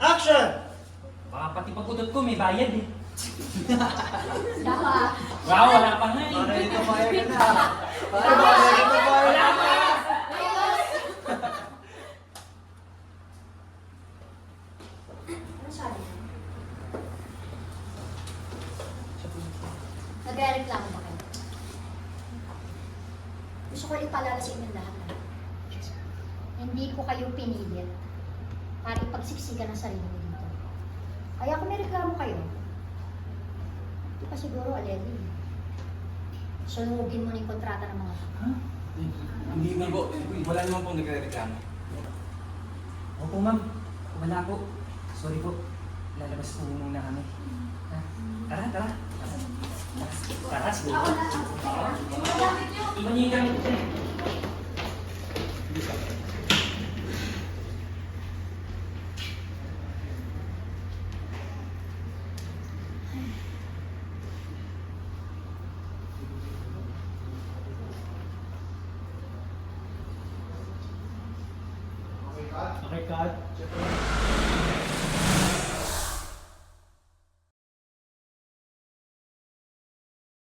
Action! Baka pati pagudot ko may bayad eh. Dawa. Wow, wala pa nga eh. Para dito fire ka na. Para dito fire Wala ka pa! na. Ano sabi niya? Nagre-reklamo ba kayo? Gusto ko ipaalala sa inyo lahat. Hindi ko kayo pinilit para ipagsiksikan ang sarili mo dito. Kaya kung may reklamo kayo, di pa siguro aleli. Sunugin mo na yung kontrata ng mga Ha? Hindi man po. Wala naman pong nagre-reklamo. Opo ma'am, wala po. Sorry po. Lalabas po muna kami. Ha? Tara, tara. Tara, siguro. Iwan niyo yung gamit ko eh. Okay, cut.